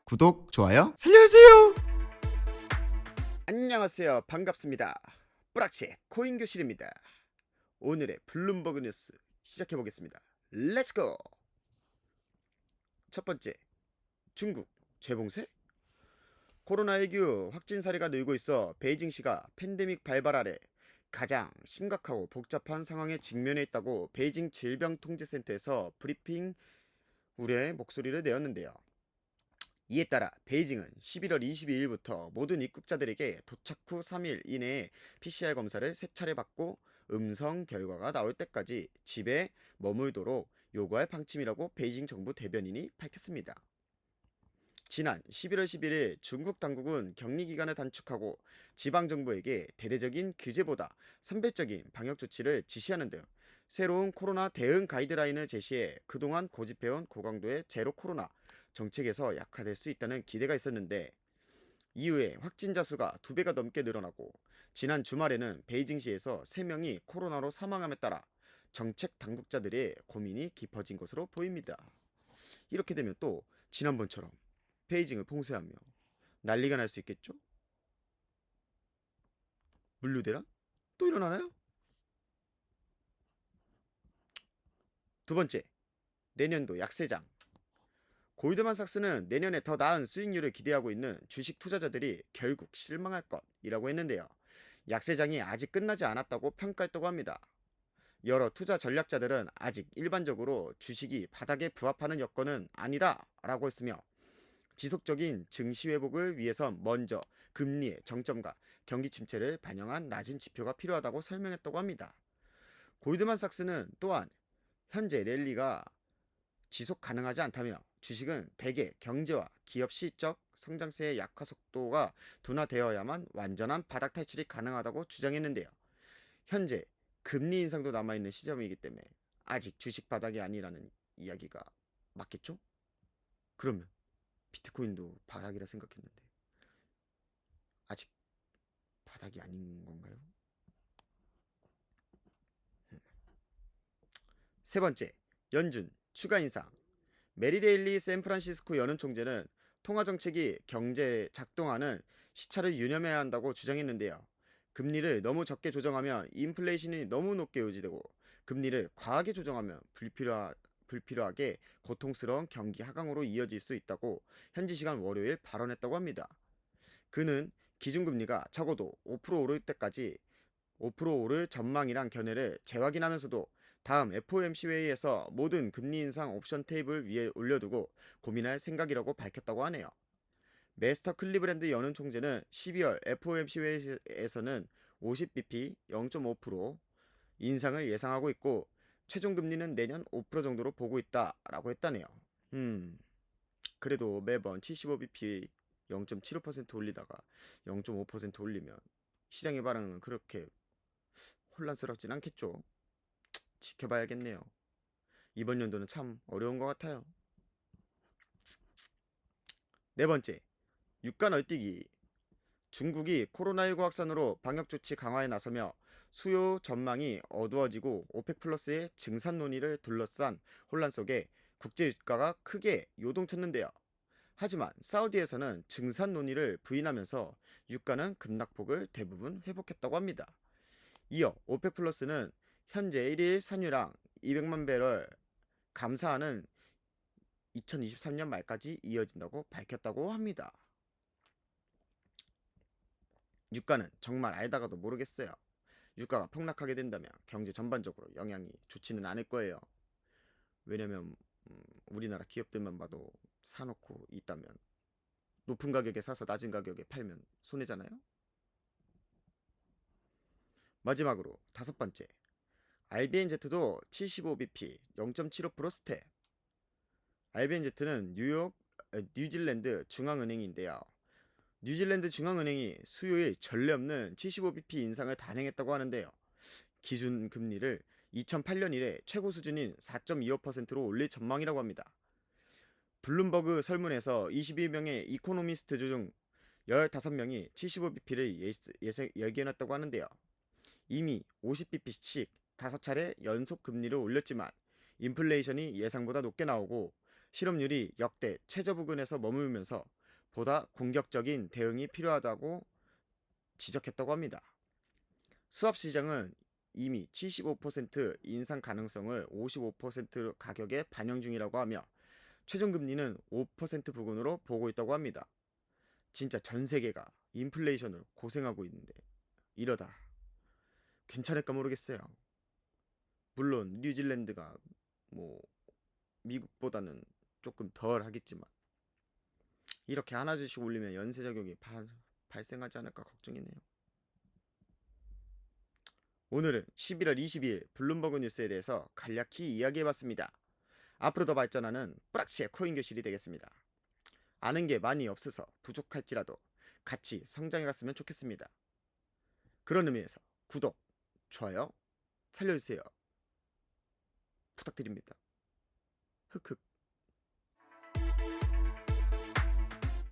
구독, 좋아요 살려주세요. 안녕하세요. 반갑습니다. 뿌락치 코인교실입니다. 오늘의 블룸버그 뉴스 시작해보겠습니다. 렛츠고! 첫 번째, 중국 재봉쇄? 코로나19 확진 사례가 늘고 있어 베이징시가 팬데믹 발발 아래 가장 심각하고 복잡한 상황에 직면해 있다고 베이징 질병통제센터에서 브리핑 우려의 목소리를 내었는데요. 이에 따라 베이징은 11월 22일부터 모든 입국자들에게 도착 후 3일 이내에 PCR 검사를 3차례 받고 음성 결과가 나올 때까지 집에 머물도록 요구할 방침이라고 베이징 정부 대변인이 밝혔습니다. 지난 11월 11일 중국 당국은 격리 기간을 단축하고 지방정부에게 대대적인 규제보다 선별적인 방역 조치를 지시하는 등 새로운 코로나 대응 가이드라인을 제시해 그동안 고집해온 고강도의 제로 코로나 정책에서 약화될 수 있다는 기대가 있었는데, 이후에 확진자 수가 2배가 넘게 늘어나고 지난 주말에는 베이징시에서 3명이 코로나로 사망함에 따라 정책 당국자들의 고민이 깊어진 것으로 보입니다. 이렇게 되면 또 지난번처럼 베이징을 봉쇄하며 난리가 날 수 있겠죠? 물류대란? 또 일어나나요? 두 번째, 내년도 약세장. 골드만삭스는 내년에 더 나은 수익률을 기대하고 있는 주식 투자자들이 결국 실망할 것이라고 했는데요. 약세장이 아직 끝나지 않았다고 평가했다고 합니다. 여러 투자 전략자들은 아직 일반적으로 주식이 바닥에 부합하는 여건은 아니다 라고 했으며, 지속적인 증시 회복을 위해선 먼저 금리의 정점과 경기 침체를 반영한 낮은 지표가 필요하다고 설명했다고 합니다. 골드만삭스는 또한 현재 랠리가 지속 가능하지 않다며 주식은 대개 경제와 기업 실적, 성장세의 약화 속도가 둔화되어야만 완전한 바닥 탈출이 가능하다고 주장했는데요. 현재 금리 인상도 남아있는 시점이기 때문에 아직 주식 바닥이 아니라는 이야기가 맞겠죠? 그러면 비트코인도 바닥이라 생각했는데 아직 바닥이 아닌 건가요? 세 번째, 연준 추가 인상. 메리데일리 샌프란시스코 연은 총재는 통화 정책이 경제에 작동하는 시차를 유념해야 한다고 주장했는데요. 금리를 너무 적게 조정하면 인플레이션이 너무 높게 유지되고, 금리를 과하게 조정하면 불필요하게 고통스러운 경기 하강으로 이어질 수 있다고 현지 시간 월요일 발언했다고 합니다. 그는 기준금리가 적어도 5% 오를 때까지 5% 오를 전망이란 견해를 재확인하면서도 다음 FOMC 회의에서 모든 금리 인상 옵션 테이블 위에 올려두고 고민할 생각이라고 밝혔다고 하네요. 메스터 클리브랜드 연은 총재는 12월 FOMC 회의에서는 50bp 0.5% 인상을 예상하고 있고, 최종 금리는 내년 5% 정도로 보고 있다라고 했다네요. 그래도 매번 75bp 0.75% 올리다가 0.5% 올리면 시장의 반응은 그렇게 혼란스럽진 않겠죠. 지켜봐야겠네요. 이번 연도는 참 어려운 것 같아요. 네 번째, 유가 널뛰기. 중국이 코로나19 확산으로 방역조치 강화에 나서며 수요 전망이 어두워지고 오펙 플러스의 증산 논의를 둘러싼 혼란 속에 국제 유가가 크게 요동쳤는데요. 하지만 사우디에서는 증산 논의를 부인하면서 유가는 급락폭을 대부분 회복했다고 합니다. 이어 오펙 플러스는 현재 1일 산유량 200만 배럴 감사하는 2023년 말까지 이어진다고 밝혔다고 합니다. 유가는 정말 알다가도 모르겠어요. 유가가 폭락하게 된다면 경제 전반적으로 영향이 좋지는 않을 거예요. 왜냐면 우리나라 기업들만 봐도 사놓고 있다면 높은 가격에 사서 낮은 가격에 팔면 손해잖아요. 마지막으로 다섯 번째, RBNZ도 75bp 0.75% 스텝. RBNZ는 뉴질랜드 중앙은행인데요. 뉴질랜드 중앙은행이 수요일 전례 없는 75bp 인상을 단행했다고 하는데요. 기준 금리를 2008년 이래 최고 수준인 4.25%로 올릴 전망이라고 합니다. 블룸버그 설문에서 21명의 이코노미스트 중 15명이 75bp를 예견했다고 하는데요. 이미 50bp씩 5차례 연속 금리를 올렸지만 인플레이션이 예상보다 높게 나오고 실업률이 역대 최저 부근에서 머물면서 보다 공격적인 대응이 필요하다고 지적했다고 합니다. 수압 시장은 이미 75% 인상 가능성을 55% 가격에 반영 중이라고 하며 최종 금리는 5% 부근으로 보고 있다고 합니다. 진짜 전 세계가 인플레이션으로 고생하고 있는데 이러다 괜찮을까 모르겠어요. 물론 뉴질랜드가 뭐 미국보다는 조금 덜 하겠지만 이렇게 하나씩 올리면 연쇄 적용이 발생하지 않을까 걱정이네요. 오늘은 11월 22일 블룸버그 뉴스에 대해서 간략히 이야기해봤습니다. 앞으로 더 발전하는 뿌락치의 코인 교실이 되겠습니다. 아는 게 많이 없어서 부족할지라도 같이 성장해갔으면 좋겠습니다. 그런 의미에서 구독, 좋아요, 살려주세요. 부탁드립니다. 흑흑.